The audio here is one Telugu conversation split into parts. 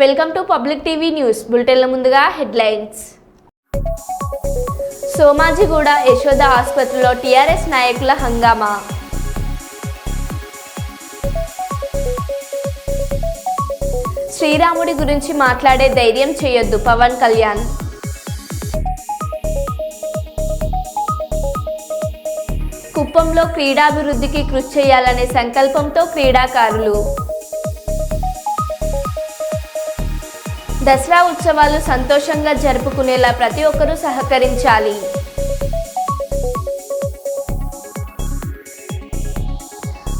Welcome to public TV news బులెటిన్ల ముందుగా హెడ్లైన్స్. సోమాజిగూడ యశోద ఆసుపత్రిలో టీఆర్ఎస్ నాయకుల హంగామా. శ్రీరాముడి గురించి మాట్లాడే ధైర్యం చేయొద్దు పవన్ కళ్యాణ్. కుప్పంలో క్రీడాభివృద్ధికి కృషి చేయాలనే సంకల్పంతో క్రీడాకారులు. దసరా ఉత్సవాలు సంతోషంగా జరుపుకునేలా ప్రతి ఒక్కరూ సహకరించాలి.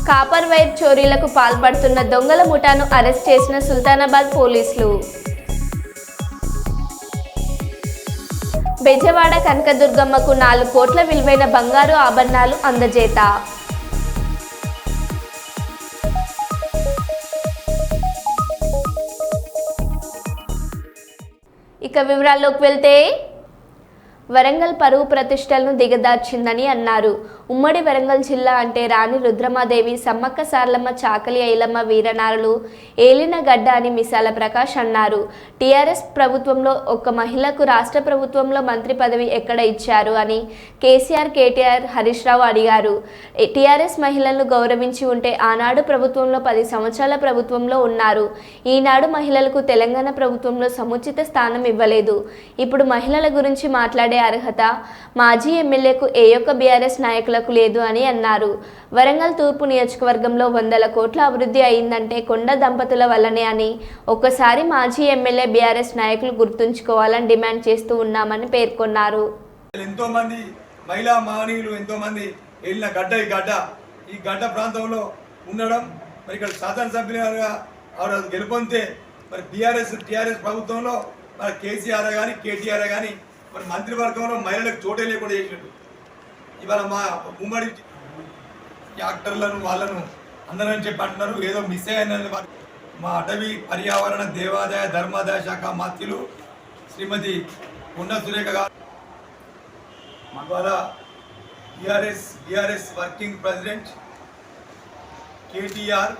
కాపర్ వైర్ చోరీలకు పాల్పడుతున్న దొంగల ముఠాను అరెస్ట్ చేసిన సుల్తానాబాద్ పోలీసులు. బెజవాడ కనకదుర్గమ్మకు 4 కోట్ల విలువైన బంగారు ఆభరణాలు అందజేత. ఇక వివరాల్లోకి వెళ్తే, వరంగల్ పరువు ప్రతిష్టలను దిగదార్చిందని అన్నారు. ఉమ్మడి వరంగల్ జిల్లా అంటే రాణి రుద్రమాదేవి, సమ్మక్క సార్లమ్మ, చాకలి ఐలమ్మ వీరనారులు ఏలిన గడ్డ అని మిసాల ప్రకాష్ అన్నారు. టీఆర్ఎస్ ప్రభుత్వంలో ఒక మహిళకు రాష్ట్ర ప్రభుత్వంలో మంత్రి పదవి ఎక్కడ ఇచ్చారు అని కేసీఆర్, కేటీఆర్, హరీష్ రావు అడిగారు. టీఆర్ఎస్ మహిళలను గౌరవించి ఉంటే ఆనాడు ప్రభుత్వంలో 10 సంవత్సరాల ప్రభుత్వంలో ఉన్నారు. ఈనాడు మహిళలకు తెలంగాణ ప్రభుత్వంలో సముచిత స్థానం ఇవ్వలేదు. ఇప్పుడు మహిళల గురించి మాట్లాడే అర్హత మాజీ ఎమ్మెల్యేకు ఏ ఒక్క బీఆర్ఎస్ నాయకులకు లేదు అని అన్నారు. వరంగల్ తూర్పు నియోజకవర్గంలో 100 కోట్ల అభివృద్ధి అయిందంటే కొండ దంపతుల వల్లనే అని ఒక్కసారి మాజీ ఎమ్మెల్యే బీఆర్ఎస్ నాయకులు గుర్తుంచుకోవాలని డిమాండ్ చేస్తూ ఉన్నామని పేర్కొన్నారు. ఎంతో మంది మహిళా మహనీయులు ఎంతో మంది వెళ్ళిన ఈ గడ్డ ప్రాంతంలో ఉండడం, మరి ఇక్కడ శాసనసభ్యులుగా ఆవిడ గెలుపొందితే మరి టీఆర్ఎస్ ప్రభుత్వంలో మరి కేసీఆర్ కానీ కేటీఆర్ కానీ మరి మంత్రివర్గంలో మహిళలకు చోటే లేకుండా చేసినట్టు. ఇవాళ మా ఉమ్మడి యాక్టర్లను వాళ్ళను అందరని చెప్పి అంటున్నారు, ఏదో మిస్ అయ్యారని. మా అటవీ పర్యావరణ దేవాదాయ ధర్మాదాయ శాఖ మంత్రులు శ్రీమతి కొండా సురేఖ గారు ద్వారా టీఆర్ఎస్ వర్కింగ్ ప్రెసిడెంట్ కేటీఆర్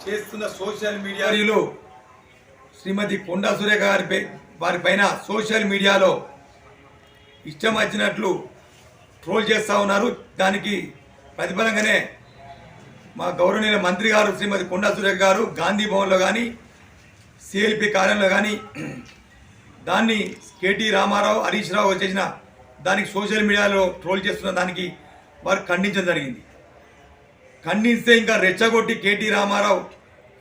చేస్తున్న సోషల్ మీడియాలో శ్రీమతి కొండా సురేఖ వారి పైన సోషల్ మీడియాలో ఇష్టం వచ్చినట్లు ట్రోల్ చేస్తూ ఉన్నారు. దానికి ప్రతిఫలంగానే మా గౌరవనీయ మంత్రి గారు శ్రీమతి కొండా సురేఖ గారు గాంధీ భవన్లో కానీ సిఎల్పి కార్యాలయంలో కానీ దాన్ని కేటీ రామారావు, హరీష్ రావు చేసిన దానికి సోషల్ మీడియాలో ట్రోల్ చేస్తున్న దానికి వారు ఖండించడం జరిగింది. ఖండిస్తే ఇంకా రెచ్చగొట్టి కేటీ రామారావు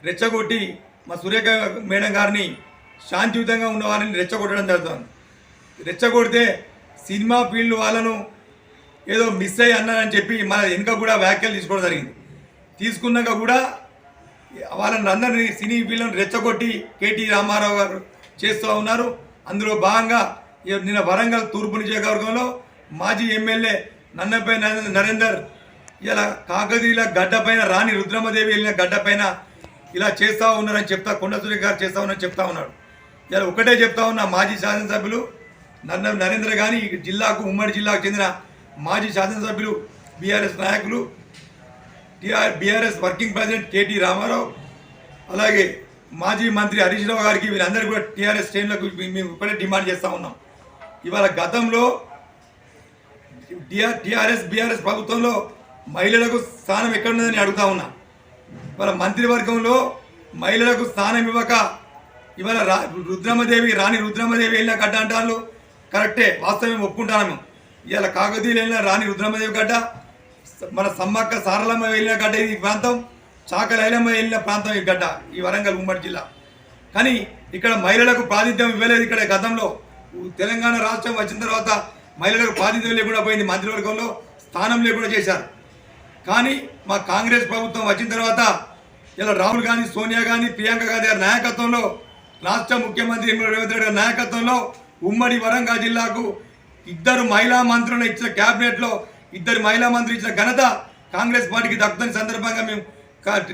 రెచ్చగొట్టి మా సురేఖ మేడం గారిని శాంతియుతంగా ఉన్న వాళ్ళని రెచ్చగొట్టడం జరుగుతుంది. రెచ్చగొడితే సినిమా ఫీల్డ్ వాళ్ళను ఏదో మిస్ అయ్యి అన్నారని చెప్పి మన వెనుక కూడా వ్యాఖ్యలు తీసుకోవడం జరిగింది. తీసుకున్నాక కూడా వాళ్ళని అందరినీ సినీ ఫీల్డ్ను రెచ్చగొట్టి కేటీ రామారావు గారు చేస్తూ ఉన్నారు. అందులో భాగంగా నిన్న వరంగల్ తూర్పు నియోజకవర్గంలో మాజీ ఎమ్మెల్యే నన్నపై నరేందర్ ఇలా కాకతీయుల గడ్డపైన రాణి రుద్రమదేవి వెళ్ళిన గడ్డపైన ఇలా చేస్తూ ఉన్నారని చెప్తా, కొండా సురేఖ గారు చేస్తూ ఉన్నారని చెప్తా ఉన్నాడు. ఇలా ఒకటే చెప్తా ఉన్నా, మాజీ శాసనసభ్యులు నరేంద్ర కానీ జిల్లాకు ఉమ్మడి జిల్లాకు చెందిన మాజీ శాసనసభ్యులు బీఆర్ఎస్ నాయకులు BRS working president KT Rama Rao, అలాగే మాజీ మంత్రి హరీష్ రావు గారికి వీళ్ళందరూ కూడా టీఆర్ఎస్ శ్రేణులకు మేము ఇప్పుడే డిమాండ్ చేస్తూ ఉన్నాం. ఇవాళ గతంలో బీఆర్ఎస్ ప్రభుత్వంలో మహిళలకు స్థానం ఎక్కడున్నదని అడుగుతా ఉన్నా. ఇవాళ మంత్రివర్గంలో మహిళలకు స్థానం ఇవ్వక ఇవాళ రాణి రుద్రమదేవి వెళ్ళిన గడ్డ అంటారు. కరెక్టే, వాస్తవం ఒప్పుకుంటాను. ఇవాళ కాకతీయులు వెళ్ళిన రాణి రుద్రమదేవి గడ్డ, మన సమ్మక్క సారలమ్మ వెళ్ళిన గడ్డ ఈ ప్రాంతం, చాకలి ఐలమ్మ వెళ్ళిన ప్రాంతం ఈ గడ్డ, ఈ వరంగల్ ఉమ్మడి జిల్లా. కానీ ఇక్కడ మహిళలకు ప్రాతినిధ్యం ఇవ్వలేదు. ఇక్కడ గతంలో తెలంగాణ రాష్ట్రం వచ్చిన తర్వాత మహిళలకు ప్రాతినిధ్యం లేకుండా పోయింది, మంత్రివర్గంలో స్థానం లేకుండా చేశారు. కానీ మా కాంగ్రెస్ ప్రభుత్వం వచ్చిన తర్వాత ఇలా రాహుల్ గాంధీ, సోనియా గాంధీ, ప్రియాంక గాంధీ గారి నాయకత్వంలో, రాష్ట్ర ముఖ్యమంత్రి రేవంత్ రెడ్డి గారి నాయకత్వంలో ఉమ్మడి వరంగల్ జిల్లాకు 2 మహిళా మంత్రులను ఇచ్చిన క్యాబినెట్లో 2 మహిళా మంత్రులు ఇచ్చిన ఘనత కాంగ్రెస్ పార్టీకి దక్కుతున్న సందర్భంగా మేము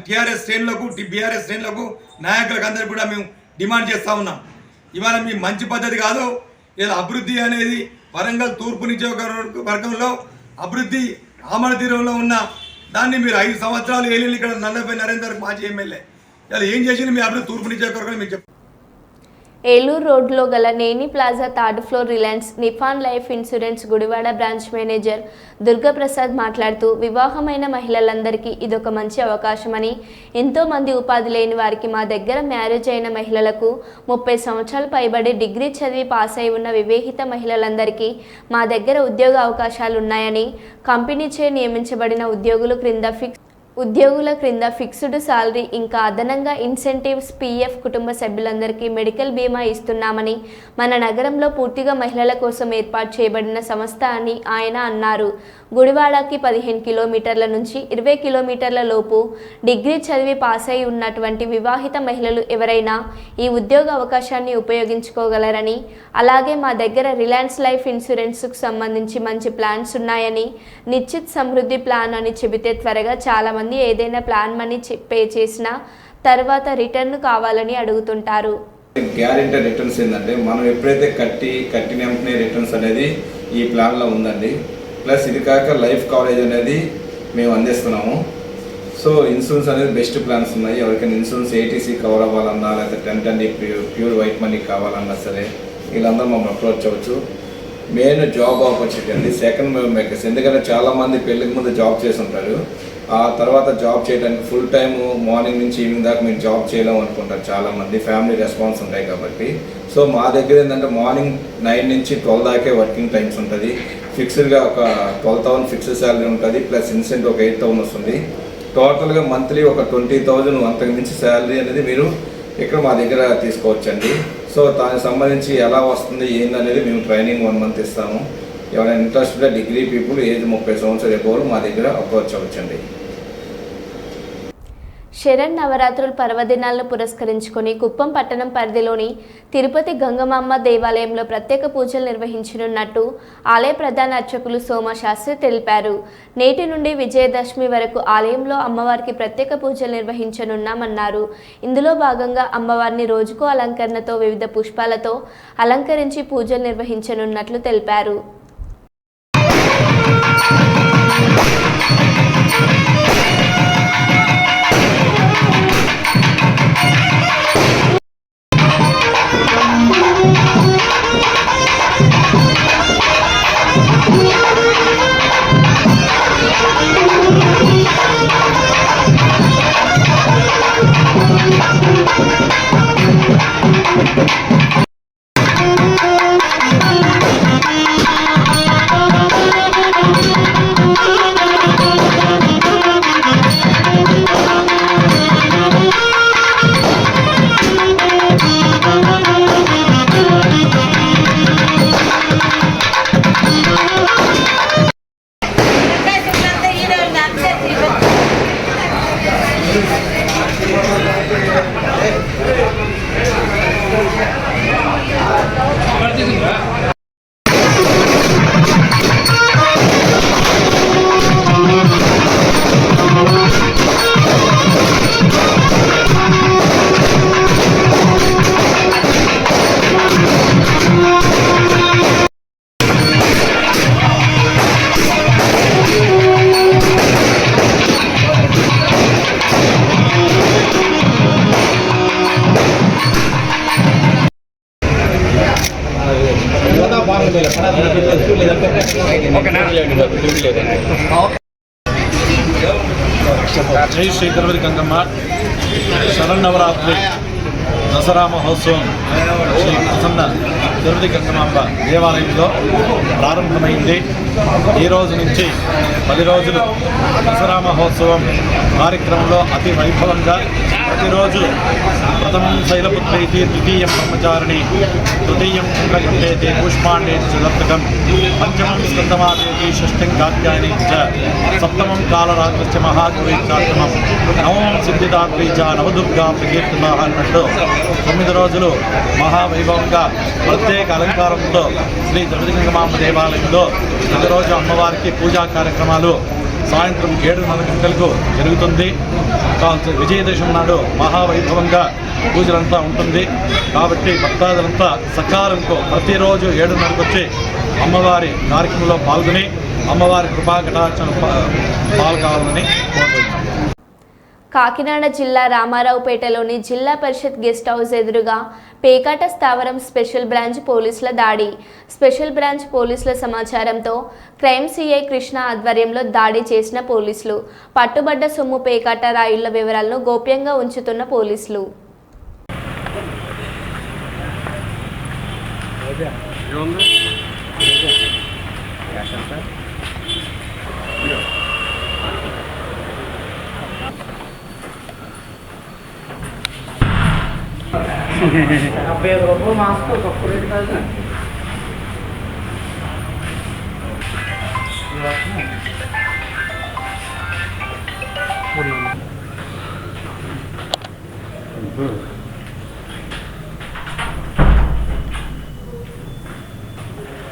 టీఆర్ఎస్ శ్రేణులకు, బీఆర్ఎస్ శ్రేణులకు, నాయకులకు అందరికీ కూడా మేము డిమాండ్ చేస్తూ ఉన్నాం. ఇవాళ మీ మంచి పద్ధతి కాదు. ఇలా అభివృద్ధి అనేది వరంగల్ తూర్పు నియోజకవర్గంలో అభివృద్ధి ఆమడ తీరంలో ఉన్న దాన్ని మీరు 5 సంవత్సరాలు ఏళ్ళు ఇక్కడ నన్నపై నరేందర్ మాజీ ఎమ్మెల్యే ఇలా ఏం చేసింది మీ అభివృద్ధి తూర్పు నియోజకవర్గం మీకు చెప్పండి. ఏలూరు రోడ్లో గల నేని plaza third floor Reliance Nippon life insurance Gudivada branch manager Durgaprasad మాట్లాడుతూ వివాహమైన మహిళలందరికీ ఇదొక మంచి అవకాశమని, ఎంతోమంది ఉపాధి లేని వారికి మా దగ్గర మ్యారేజ్ అయిన మహిళలకు 30 సంవత్సరాలు పైబడి డిగ్రీ చదివి పాస్ అయి ఉన్న వివాహిత మహిళలందరికీ మా దగ్గర ఉద్యోగ అవకాశాలు ఉన్నాయని, కంపెనీచే నియమించబడిన ఉద్యోగుల క్రింద ఫిక్స్డ్ సాలరీ ఇంకా అదనంగా ఇన్సెంటివ్స్, పీఎఫ్, కుటుంబ సభ్యులందరికీ మెడికల్ బీమా ఇస్తున్నామని, మన నగరంలో పూర్తిగా మహిళల కోసం ఏర్పాటు చేయబడిన సంస్థ అని ఆయన అన్నారు. గుడివాడకి 15 కిలోమీటర్ల నుంచి 20 కిలోమీటర్ల లోపు డిగ్రీ చదివి పాస్ అయి ఉన్నటువంటి వివాహిత మహిళలు ఎవరైనా ఈ ఉద్యోగ అవకాశాన్ని ఉపయోగించుకోగలరని, అలాగే మా దగ్గర రిలయన్స్ లైఫ్ ఇన్సూరెన్స్కు సంబంధించి మంచి ప్లాన్స్ ఉన్నాయని, నిశ్చిత్ సమృద్ధి ప్లాన్ అని చెబితే త్వరగా చాలామంది ఏదైనా ప్లాన్ మనీ పే చేసిన తర్వాత రిటర్న్ కావాలని అడుగుతుంటారు. గ్యారెంటీ రిటర్న్స్ ఏంటంటే మనం ఎప్పుడైతే కట్టిన వెంటనే రిటర్న్స్ అనేది ఈ ప్లాన్లో ఉందండి. ప్లస్ ఇది కాక లైఫ్ కవరేజ్ అనేది మేము అందిస్తున్నాము. సో ఇన్సూరెన్స్ అనేది బెస్ట్ ప్లాన్స్ ఉన్నాయి. ఎవరికైనా ఇన్సూరెన్స్ ఏటీసీ కవర్ అవ్వాలన్నా, లేకపోతే 10 ప్యూర్ వైట్ మనీ కావాలన్నా సరే వీళ్ళందరూ మమ్మల్ని అప్రోచ్ అవ్వచ్చు. మెయిన్ జాబ్ ఆపర్చునిటీ అండి, సెకండ్ మేకర్స్. ఎందుకంటే చాలామంది పెళ్ళికి ముందు జాబ్ చేసి ఉంటారు, ఆ తర్వాత జాబ్ చేయడానికి ఫుల్ టైమ్ మార్నింగ్ నుంచి ఈవినింగ్ దాకా మీరు జాబ్ చేయలేము అనుకుంటారు చాలామంది, ఫ్యామిలీ రెస్పాన్స్ ఉంటాయి కాబట్టి. సో మా దగ్గర ఏంటంటే మార్నింగ్ 9 నుంచి 12 దాకే వర్కింగ్ టైమ్స్ ఉంటుంది. ఫిక్స్డ్గా ఒక 12,000 ఫిక్స్డ్ శాలరీ ఉంటుంది, ప్లస్ ఇన్సెంట్ ఒక 8,000 వస్తుంది. టోటల్గా మంత్లీ ఒక 20,000 అంతకు మించి శాలరీ అనేది మీరు ఇక్కడ మా దగ్గర తీసుకోవచ్చండి. సో దానికి సంబంధించి ఎలా వస్తుంది ఏందనేది మేము ట్రైనింగ్ 1 మంత్ ఇస్తాము. ఎవరైనా ఇంట్రెస్ట్గా డిగ్రీ పీపుల్ ఏజ్ 30 సంవత్సరాలు ఎక్కువ మా దగ్గర అప్రోచ్ అవ్వచ్చండి. శరణ్ నవరాత్రుల పర్వదినాలను పురస్కరించుకొని కుప్పం పట్టణం పరిధిలోని తిరుపతి గంగమాంబ దేవాలయంలో ప్రత్యేక పూజలు నిర్వహించనున్నట్టు ఆలయ ప్రధాన అర్చకులు సోమశాస్త్రి తెలిపారు. నేటి నుండి విజయదశమి వరకు ఆలయంలో అమ్మవారికి ప్రత్యేక పూజలు నిర్వహించనున్నామన్నారు. ఇందులో భాగంగా అమ్మవారిని రోజుకో అలంకరణతో వివిధ పుష్పాలతో అలంకరించి పూజలు నిర్వహించనున్నట్లు తెలిపారు. జై శ్రీ తిరుపతి గంగమ్మ శరన్నవరాత్రి దసరా మహోత్సవం శ్రీ ప్రసన్న తిరుపతి గంగమాంబ దేవాలయంలో ప్రారంభమైంది. ఈ రోజు నుంచి 10 రోజులు దసరా మహోత్సవం కార్యక్రమంలో అతి వైభవంగా ప్రతిరోజు ప్రథమం శైలపుత్రైతి, ద్వితీయం బ్రహ్మచారిణి, తృతీయం కుంభకంటేతి, పుష్పాండేతి చతుర్థకం, పంచమం స్కందమాదేతి, షష్ఠం కాత్యాయని చ, సప్తమం కాలరాత్రి మహాగౌరీచాత్మం, నవమం సిద్ధిదాత్రి చ, నవదుర్గా ప్రకీర్తితా అన్నట్టు 9 రోజులు మహావైభవంగా ప్రత్యేక అలంకారంతో శ్రీ తిరుపతి గంగమాంబ దేవాలయంలో ప్రతిరోజు అమ్మవారికి పూజా కార్యక్రమాలు సాయంత్రం 7:30 గంటలకు జరుగుతుంది. విజయదశమి నాడు మహావైభవంగా పూజలంతా ఉంటుంది కాబట్టి భక్తాదులంతా సకాలంతో ప్రతిరోజు 7:30కు వచ్చి అమ్మవారి కార్యక్రమంలో పాల్గొని అమ్మవారి కృపా కటాక్షను పాల్గొనాలని కోరుతున్నాం. కాకినాడ జిల్లా రామారావుపేటలోని జిల్లా పరిషత్ గెస్ట్ హౌస్ ఎదురుగా పేకాట స్థావరం స్పెషల్ బ్రాంచ్ పోలీసుల దాడి. స్పెషల్ బ్రాంచ్ పోలీసుల సమాచారంతో క్రైమ్ సిఐ కృష్ణ ఆధ్వర్యంలో దాడి చేసిన పోలీసులు పట్టుబడ్డ సొమ్ము పేకాట రాయుళ్ల వివరాలను గోప్యంగా ఉంచుతున్న పోలీసులు. ₹50 మాస్క్ ఒక రేట్ కాదు.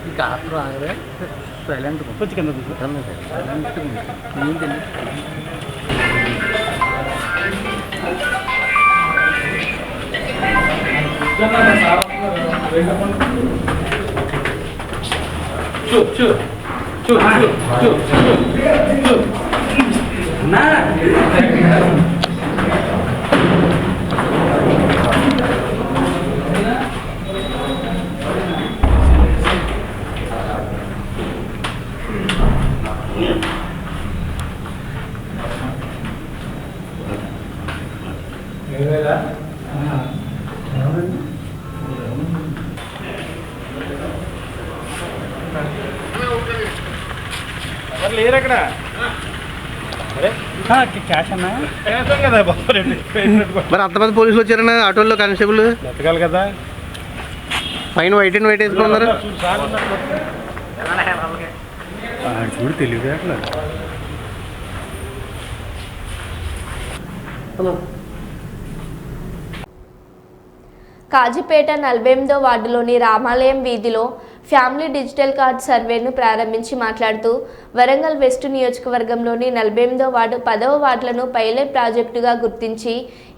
ఈ కాపు రాగలే సైలెంట్ కొంచెం కింద లేరు అక్కడ క్యాష్ అన్నా కదా మరి అంతమంది పోలీసులు వచ్చారన్నా ఆటోల్లో కానిస్టేబుల్ ఎత్తగాలి కదా పైన వైట్ అండ్ వైట్ వేసుకున్నారు చూడు తెలియదు అట్లా కాజీపేట 48వ వార్డులోని రామాలయం వీధిలో ఫ్యామిలీ డిజిటల్ కార్డ్ సర్వేను ప్రారంభించి మాట్లాడుతూ వరంగల్ వెస్ట్ నియోజకవర్గంలోని 48వ వార్డు 10వ వార్డులను పైలట్ ప్రాజెక్టుగా గుర్తించి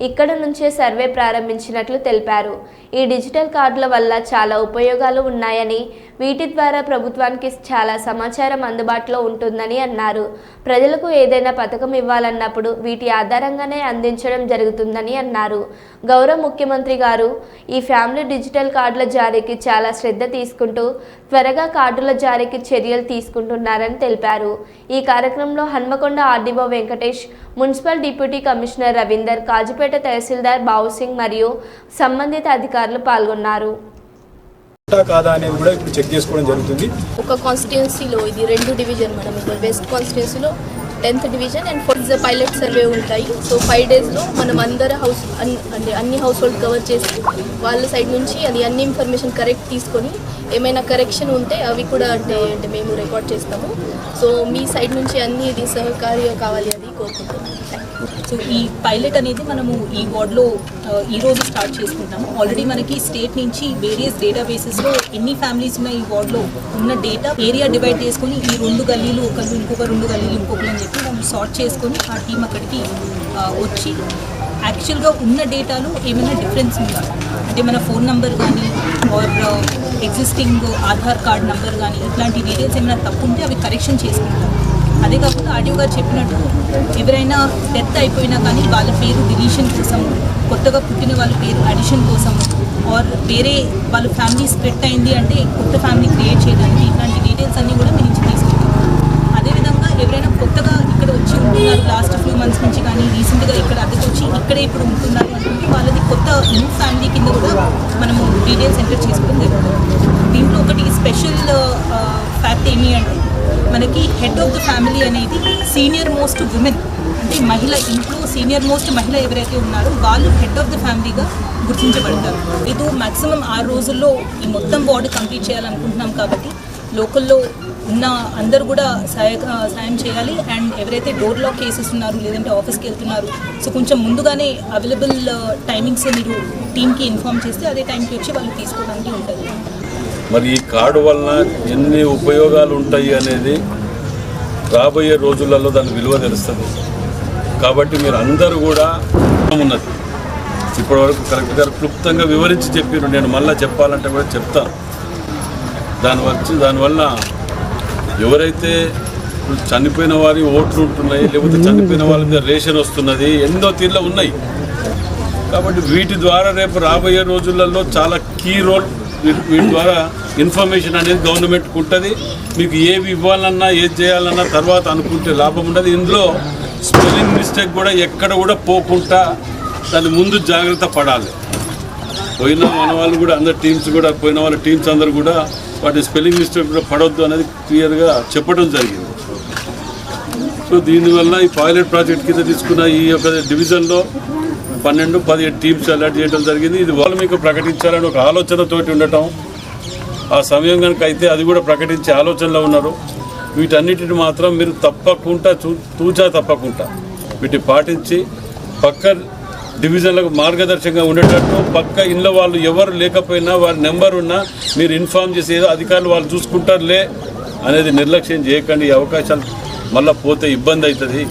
ఇక్కడ నుంచే సర్వే ప్రారంభించినట్లు తెలిపారు. ఈ డిజిటల్ కార్డుల వల్ల చాలా ఉపయోగాలు ఉన్నాయని, వీటి ద్వారా ప్రభుత్వానికి చాలా సమాచారం అందుబాటులో ఉంటుందని అన్నారు. ప్రజలకు ఏదైనా పథకం ఇవ్వాలన్నప్పుడు వీటి ఆధారంగానే అందించడం జరుగుతుందని అన్నారు. గౌరవ ముఖ్యమంత్రి గారు ఈ ఫ్యామిలీ డిజిటల్ కార్డుల జారీకి చాలా శ్రద్ధ తీసుకుంటూ త్వరగా కార్డుల జారీకి చర్యలు తీసుకుంటున్నారని తెలిపారు. ఈ కార్యక్రమంలో Hanamkonda RDO Venkatesh, municipal deputy commissioner Ravinder, Kazipet tahsildar Bavusingh మరియు సంబంధిత అధికారులు పాల్గొన్నారు. కాదా అనేది కూడా ఇప్పుడు చెక్ చేసుకోవడం జరుగుతుంది. ఒక కాన్స్టిట్యున్సీలో ఇది 2 డివిజన్ మనం వెస్ట్ కాన్స్టిట్యున్సీలో 10th division and 4th pilot survey ఉంటాయి. సో 5 డేస్లో మనం అందరు అన్ని హౌస్ హోల్డ్ కవర్ చేసి వాళ్ళ సైడ్ నుంచి అది అన్ని ఇన్ఫర్మేషన్ కరెక్ట్ తీసుకొని ఏమైనా కరెక్షన్ ఉంటే అవి కూడా అంటే మేము రికార్డ్ చేస్తాము. సో మీ సైడ్ నుంచి అన్ని ఇది సహకార్యం కావాలి అది కోరుకుంటున్నాము. సో ఈ పైలట్ అనేది మనము ఈ వార్డ్లో ఈరోజు స్టార్ట్ చేసుకుంటాము. ఆల్రెడీ మనకి స్టేట్ నుంచి వేరియస్ డేటాబేసెస్లో ఎన్ని ఫ్యామిలీస్ ఉన్నాయి ఈ వార్డ్లో ఉన్న డేటా ఏరియా డివైడ్ చేసుకొని ఈ 2 గల్లీలు ఒకరు ఇంకొక 2 గల్లీలు ఇంకొకరు అని చెప్పి మనం సార్ట్ చేసుకొని ఆ టీం అక్కడికి వచ్చి యాక్చువల్గా ఉన్న డేటాలో ఏమైనా డిఫరెన్స్ ఉందా అంటే మన ఫోన్ నెంబర్ కానీ or existing Aadhaar card number కానీ ఇట్లాంటి డీటెయిల్స్ ఏమైనా తప్పు ఉంటే అవి కరెక్షన్ చేసుకుంటాం. అదే కాకుండా ఆడియో గారు చెప్పినట్టు ఎవరైనా డెత్ అయిపోయినా కానీ వాళ్ళ పేరు డిలీషన్ కోసం, కొత్తగా పుట్టిన వాళ్ళ పేరు అడిషన్ కోసం ఆర్ వేరే వాళ్ళ ఫ్యామిలీ స్ప్లిట్ అయింది అంటే కొత్త ఫ్యామిలీ క్రియేట్ చేయడానికి ఇట్లాంటి డీటెయిల్స్ అన్నీ కూడా మీ నుంచి తీసుకుంటాం. అదేవిధంగా ఎవరైనా కొత్తగా ఇక్కడ వచ్చి ఉంటున్నారు లాస్ట్ ఫ్యూ మంత్స్ నుంచి కానీ రీసెంట్గా ఇక్కడ అద్దెకి వచ్చి ఇక్కడే ఇప్పుడు ఉంటున్నారు అంటే వాళ్ళది కొత్త న్యూ ఫ్యామిలీ కింద కూడా మనము డీటెయిల్స్ ఎంటర్ చేసుకోవడం జరుగుతుంది. దీంట్లో ఒకటి స్పెషల్ ఫ్యాక్ట్ ఏమి అంటే మనకి హెడ్ ఆఫ్ ద ఫ్యామిలీ అనేది సీనియర్ మోస్ట్ ఉమెన్ అంటే మహిళ, ఇంట్లో సీనియర్ మోస్ట్ మహిళ ఎవరైతే ఉన్నారో వాళ్ళు హెడ్ ఆఫ్ ద ఫ్యామిలీగా గుర్తించబడతారు. ఇది మ్యాక్సిమం 6 రోజుల్లో ఈ మొత్తం వార్డు కంప్లీట్ చేయాలనుకుంటున్నాం కాబట్టి లోకల్లో ఉన్న అందరూ కూడా సాయం చేయాలి. అండ్ ఎవరైతే డోర్ లాక్ కేసెస్ ఉన్నారు లేదంటే ఆఫీస్కి వెళ్తున్నారు సో కొంచెం ముందుగానే అవైలబుల్ టైమింగ్స్ మీరు టీమ్కి ఇన్ఫార్మ్ చేస్తే అదే టైంకి వచ్చి వాళ్ళు తీసుకోవడానికి ఉంటుంది. మరి ఈ కార్డు వలన ఎన్ని ఉపయోగాలు ఉంటాయి అనేది రాబోయే రోజులలో దాని విలువ తెలుస్తుంది. కాబట్టి మీరు అందరూ కూడా ఉన్నది ఇప్పటివరకు కలెక్టర్ గారు క్లుప్తంగా వివరించి చెప్పారు. నేను మళ్ళీ చెప్పాలంటే కూడా చెప్తాను. దానివల్ల ఎవరైతే చనిపోయిన వారి ఓట్లు ఉంటున్నాయి, లేకపోతే చనిపోయిన వాళ్ళ మీద రేషన్ వస్తున్నది, ఎన్నో తీర్లు ఉన్నాయి. కాబట్టి వీటి ద్వారా రేపు రాబోయే రోజులలో చాలా కీ రోల్ వీటి ద్వారా ఇన్ఫర్మేషన్ అనేది గవర్నమెంట్కి ఉంటుంది. మీకు ఏవి ఇవ్వాలన్నా ఏది చేయాలన్నా తర్వాత అనుకుంటే లాభం ఉండదు. ఇందులో స్పెల్లింగ్ మిస్టేక్ కూడా ఎక్కడ కూడా పోకుండా దాని ముందు జాగ్రత్త పడాలి. పోయిన మన వాళ్ళు కూడా అందరు టీమ్స్ కూడా పోయిన వాళ్ళ టీమ్స్ అందరూ కూడా వాటి స్పెల్లింగ్ మిస్టేక్ కూడా పడవద్దు అనేది క్లియర్గా చెప్పడం జరిగింది. సో దీనివల్ల ఈ పైలట్ ప్రాజెక్ట్ కింద తీసుకున్న ఈ యొక్క డివిజన్లో 12-17 టీమ్స్ అలాట్ చేయడం జరిగింది. ఇది వాళ్ళు మీకు ప్రకటించాలని ఒక ఆలోచనతోటి ఉండటం, ఆ సమయం కనుక అయితే అది కూడా ప్రకటించే ఆలోచనలో ఉన్నారు. వీటన్నిటిని మాత్రం మీరు తప్పకుండా తప్పకుండా వీటిని పాటించి పక్క డివిజన్లకు మార్గదర్శకంగా ఉండేటట్టు పక్క ఇళ్ళ వాళ్ళు ఎవరు లేకపోయినా వారి నెంబర్ ఉన్నా మీరు ఇన్ఫార్మ్ చేసి ఏదో అధికారులు వాళ్ళు చూసుకుంటారులే అనేది నిర్లక్ష్యం చేయకండి. ఈ అవకాశాలు మళ్ళీ పోతే ఇబ్బంది అవుతుంది.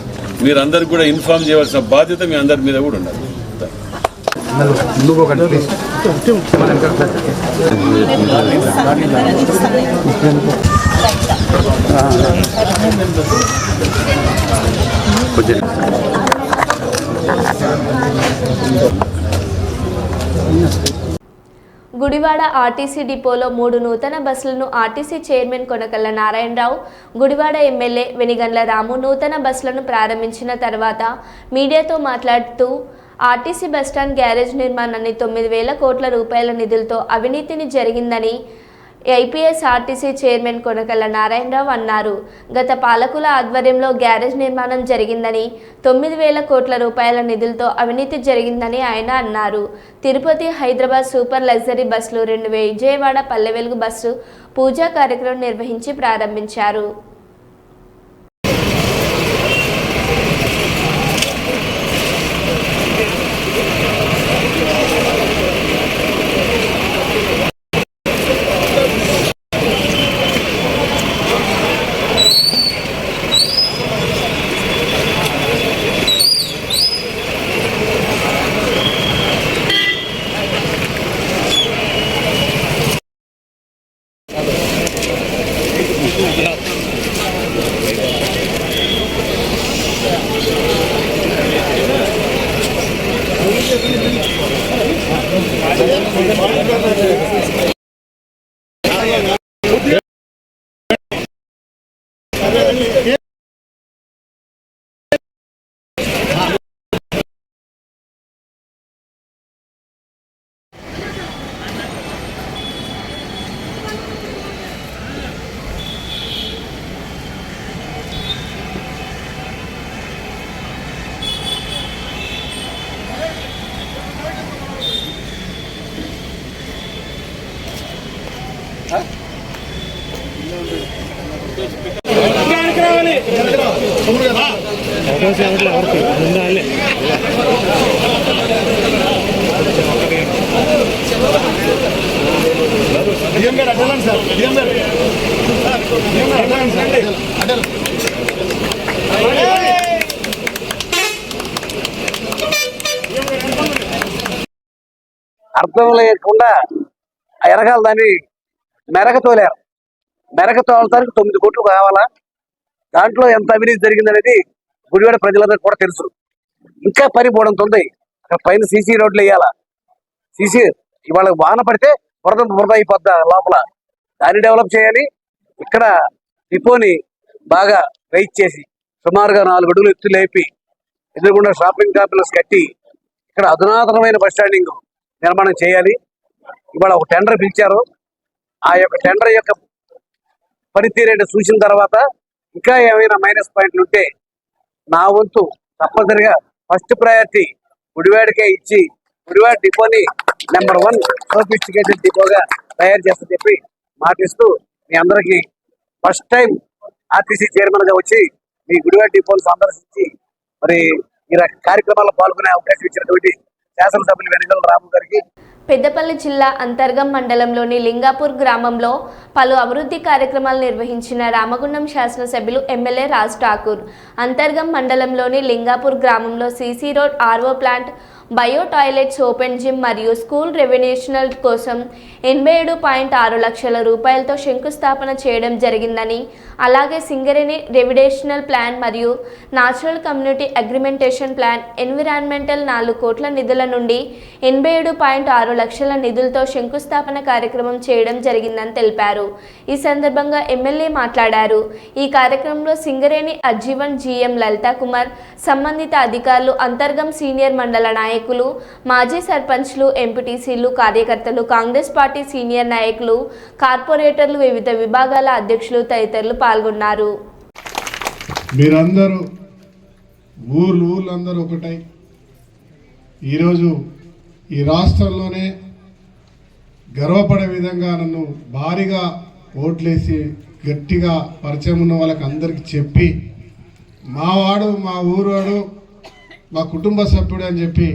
మీరందరికీ కూడా ఇన్ఫార్మ్ చేయవలసిన బాధ్యత మీ అందరి మీద కూడా ఉన్నది. గుడివాడ ఆర్టీసీ డిపోలో 3 నూతన బస్సులను RTC chairman Konakalla Narayanarao, Gudivada MLA Venigandla Ramu నూతన బస్సులను ప్రారంభించిన తర్వాత మీడియాతో మాట్లాడుతూ ఆర్టీసీ బస్టాండ్ గ్యారేజ్ నిర్మాణాన్ని 9,000 కోట్ల రూపాయల నిధులతో అవినీతిని జరిగిందని IPS RTC chairman Konakalla Narayana Rao అన్నారు. గత పాలకుల ఆధ్వర్యంలో గ్యారేజ్ నిర్మాణం జరిగిందని 9,000 కోట్ల రూపాయల నిధులతో అవినీతి జరిగిందని ఆయన అన్నారు. తిరుపతి హైదరాబాద్ సూపర్ లగ్జరీ బస్సులు 2 విజయవాడ పల్లె వెలుగు బస్సు పూజా కార్యక్రమం నిర్వహించి ప్రారంభించారు. అర్థం లేకుండా వెనకాల దాన్ని మెరకతోలేరు. మెరకతోలటానికి 9 కోట్లు కావాలా? దాంట్లో ఎంత అవినీతి జరిగిందనేది గుడివాడ ప్రజలందరికీ కూడా తెలుసు. ఇంకా పని పోవడంతో ఉంది. అక్కడ పైన సీసీ రోడ్లు వేయాలా? సీసీ ఇవాళ వాన పడితే బురద అయిపోద్దా లోపల, దాన్ని డెవలప్ చేయాలి. ఇక్కడ డిపోని బాగా రైట్ చేసి సుమారుగా 4 అడుగులు ఎత్తు లేపి ఎదురుగుండా షాపింగ్ కాంప్లెక్స్ కట్టి ఇక్కడ అధునాతనమైన బస్ స్టాండింగ్ నిర్మాణం చేయాలి. ఇవాళ ఒక టెండర్ పిలిచారు. ఆ యొక్క టెండర్ యొక్క పనితీరేంటి చూసిన తర్వాత ఇంకా ఏమైనా మైనస్ పాయింట్లు ఉంటే నా వంతు తప్పనిసరిగా ఫస్ట్ ప్రయారిటీ గుడివాడకే ఇచ్చి గుడివాడ డిపోని నెంబర్ 1 సోఫిస్టికేటెడ్ డిపోగా తయారు చేస్తా చెప్పి మాటిస్తూ మీ అందరికీ ఫస్ట్ టైం ఆర్టీసీ చైర్మన్ గా వచ్చి మీ గుడివాడ డిపోను సందర్శించి మరి ఈ కార్యక్రమాల్లో పాల్గొనే అవకాశం ఇచ్చినటువంటి శాసనసభ్యులు వెనిగండ్ల రాము గారికి, పెద్దపల్లి జిల్లా అంతర్గం మండలంలోని లింగాపూర్ గ్రామంలో పలు అభివృద్ధి కార్యక్రమాలు నిర్వహించిన రామగుండం శాసనసభ్యులు ఎమ్మెల్యే రాజ్ ఠాకూర్. అంతర్గం మండలంలోని లింగాపూర్ గ్రామంలో CC road, RO plant, bio toilets, open gym మరియు స్కూల్ రెవెన్యూషనల్ కోసం 87.6 లక్షల రూపాయలతో శంకుస్థాపన చేయడం జరిగిందని, అలాగే సింగరేణి రెవిడేషనల్ ప్లాన్ మరియు న్యాచురల్ కమ్యూనిటీ అగ్రిమెంటేషన్ ప్లాన్ ఎన్విరాన్మెంటల్ 4 కోట్ల నిధుల నుండి 87.6 లక్షల నిధులతో శంకుస్థాపన కార్యక్రమం చేయడం జరిగిందని తెలిపారు. ఈ సందర్భంగా ఎమ్మెల్యే మాట్లాడారు. ఈ కార్యక్రమంలో సింగరేణి అజ్జీవన్ జీఎం లలితా కుమార్, సంబంధిత అధికారులు, అంతర్గం సీనియర్ మండల నాయకులు, మాజీ సర్పంచ్లు, ఎంపీటీసీలు, కార్యకర్తలు, కాంగ్రెస్ పార్టీ సీనియర్ నాయకులు, కార్పొరేటర్లు, వివిధ విభాగాల అధ్యక్షులు తదితరులు పాల్గొన్నారు. మీరందరూ ఊర్లందరూ ఒకటై ఈరోజు ఈ రాష్ట్రంలోనే గర్వపడే విధంగా నన్ను భారీగా ఓట్లేసి గట్టిగా పరిచయం ఉన్న వాళ్ళకి అందరికీ చెప్పి మావాడు, మా ఊరువాడు, మా కుటుంబ సభ్యుడు అని చెప్పి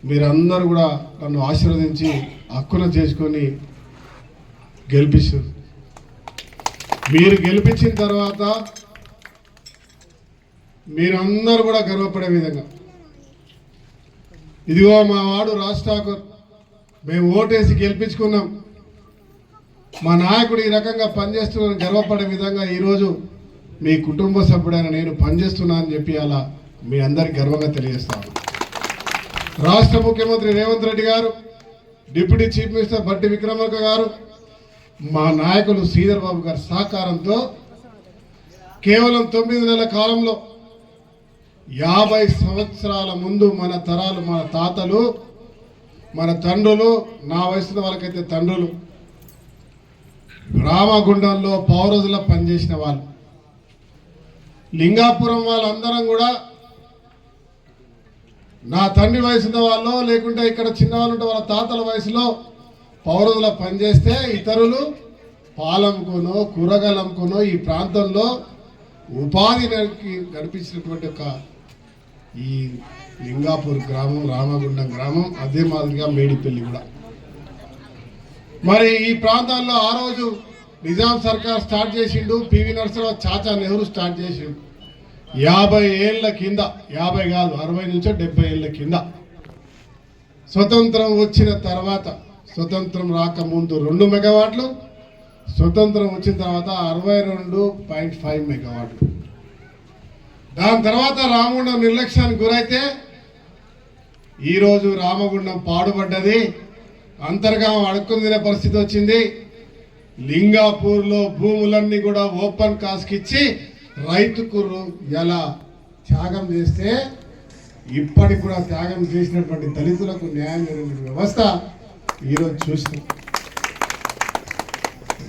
మీరందరూ కూడా నన్ను ఆశీర్వదించి హక్కున చేసుకొని గెలిపిస్తారు. మీరు గెలిపించిన తర్వాత మీరందరూ కూడా గర్వపడే విధంగా, ఇదిగో మా వాడు రాజ్ ఠాకూర్, మేము ఓటేసి గెలిపించుకున్నాం, మా నాయకుడు ఈ రకంగా పనిచేస్తున్నారని గర్వపడే విధంగా ఈరోజు మీ కుటుంబ సభ్యుడైన నేను పనిచేస్తున్నా అని చెప్పి అలా మీ అందరికి గర్వంగా తెలియజేస్తాను. రాష్ట్ర ముఖ్యమంత్రి రేవంత్ రెడ్డి గారు, డిప్యూటీ చీఫ్ మినిస్టర్ బట్టి విక్రమార్క గారు, మా నాయకులు శ్రీధర్ బాబు గారి సహకారంతో కేవలం 9 నెలల కాలంలో 50 సంవత్సరాల ముందు మన తరాలు, మన తాతలు, మన తండ్రులు, నా వయసులో వాళ్ళకైతే తండ్రులు రామగుండంలో పౌరజులా పనిచేసిన వాళ్ళు, లింగాపురం వాళ్ళందరం కూడా నా తండ్రి వయసున్న వాళ్ళు, లేకుంటే ఇక్కడ చిన్నవాళ్ళు ఉంటే వాళ్ళ తాతల వయసులో పౌరుల పనిచేస్తే ఇతరులు పాలమ్ముకునో కూరగాయలు అమ్ముకునో ఈ ప్రాంతంలో ఉపాధి గడిపించినటువంటి ఒక ఈ లింగాపూర్ గ్రామం, రామగుండం గ్రామం, అదే మాదిరిగా మేడిపల్లి కూడా. మరి ఈ ప్రాంతాల్లో ఆ రోజు నిజాం సర్కార్ స్టార్ట్ చేసిండు, పివి నరసింహరావు, చాచా నెహ్రూ స్టార్ట్ చేసిండు. 50 ఏళ్ల కింద, 50 కాదు 60 నుంచి 70 ఏళ్ల కింద. స్వతంత్రం వచ్చిన తర్వాత, స్వతంత్రం రాకముందు 2 మెగావాట్లు, స్వతంత్రం వచ్చిన తర్వాత 62.5 మెగావాట్లు. దాని తర్వాత రామగుండం నిర్లక్ష్యానికి గురైతే ఈరోజు రామగుండం పాడుపడ్డది, అంతర్గామం అడుక్కుని తినే పరిస్థితి వచ్చింది. లింగాపూర్లో భూములన్నీ కూడా ఓపెన్ కాస్ట్కి ఇచ్చి రైతుకు ఎలా త్యాగం చేస్తే ఇప్పటికి కూడా త్యాగం చేసినటువంటి దళితులకు న్యాయం జరిగిన వ్యవస్థ ఈరోజు చూస్తాం.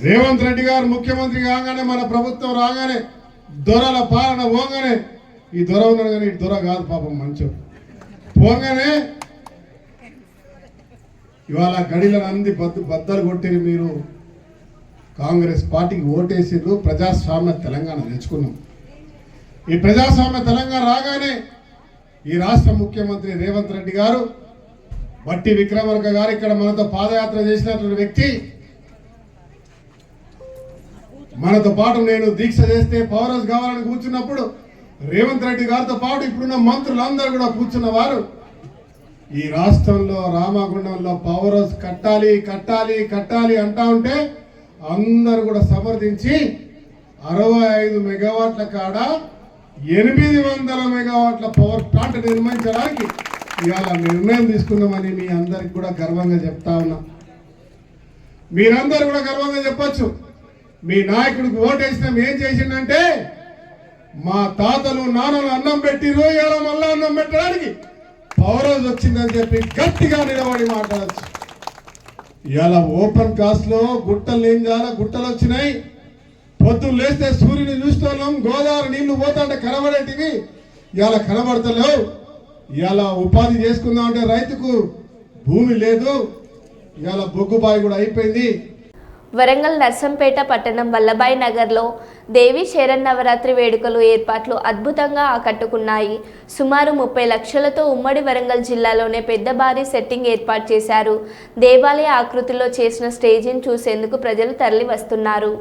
రేవంత్ రెడ్డి గారు ముఖ్యమంత్రి కాగానే, మన ప్రభుత్వం రాగానే, దొరల పాలన పోగానే, ఈ దొర ఉన్నాడు కానీ ఈ దొర కాదు పాపం మంచోడు, పోగానే ఇవాళ గడిలనంది బద్దలు కొట్టిరు. మీరు కాంగ్రెస్ పార్టీకి ఓటేసిరు, ప్రజాస్వామ్య తెలంగాణ తెచ్చుకున్నాం. ఈ ప్రజాస్వామ్య తెలంగాణ రాగానే ఈ రాష్ట్ర ముఖ్యమంత్రి రేవంత్ రెడ్డి గారు, బట్టి విక్రమార్క గారు ఇక్కడ మనతో పాదయాత్ర చేసినటువంటి వ్యక్తి, మనతో పాటు నేను దీక్ష చేస్తే పవర్ హౌస్ కావాలని కూర్చున్నప్పుడు రేవంత్ రెడ్డి గారితో పాటు ఇప్పుడున్న మంత్రులందరూ కూడా కూర్చున్న వారు ఈ రాష్ట్రంలో రామగుండంలో పవర్ హౌస్ కట్టాలి కట్టాలి కట్టాలి అంటా ఉంటే అందరూ కూడా సమర్థించి 65 మెగావాట్ల కాడ 800 మెగావాట్ల పవర్ ప్లాంట్ నిర్మించడానికి ఇవాళ నిర్ణయం తీసుకున్నామని మీ అందరికి కూడా గర్వంగా చెప్తా ఉన్నా. మీరందరూ కూడా గర్వంగా చెప్పొచ్చు, మీ నాయకుడికి ఓటేసినాం ఏం చేసిందంటే, మా తాతలు నాన్నలు అన్నం పెట్టిరు, ఇవాళ మళ్ళా అన్నం పెట్టడానికి పవర్ హౌస్ వచ్చిందని చెప్పి గట్టిగా నిలబడి మాట్లాడచ్చు. ఇవాళ ఓపెన్ కాస్ట్ లో గుట్టలు ఏం చేయాలి, గుట్టలు వచ్చినాయి. పొద్దున్న లేస్తే సూర్యుని చూస్తున్నాం, గోదావరి నీళ్లు పోతాంటే కనబడేటివి ఇవాళ కనబడతలేవు. ఇవాళ ఉపాధి చేసుకుందాం అంటే రైతుకు భూమి లేదు, ఇవాళ బొగ్గుబాయి కూడా అయిపోయింది. వరంగల్ నర్సంపేట పట్టణం వల్లభాయ్ నగర్లో దేవి శరన్నవరాత్రి వేడుకలు ఏర్పాట్లు అద్భుతంగా ఆకట్టుకున్నాయి. సుమారు 30 లక్షలతో ఉమ్మడి వరంగల్ జిల్లాలోనే పెద్ద భారీ సెట్టింగ్ ఏర్పాటు చేశారు. దేవాలయ ఆకృతిలో చేసిన స్టేజిని చూసేందుకు ప్రజలు తరలి వస్తున్నారు.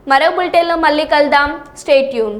మరో బులెటిన్లో మళ్ళీ కలుద్దాం. Stay tune.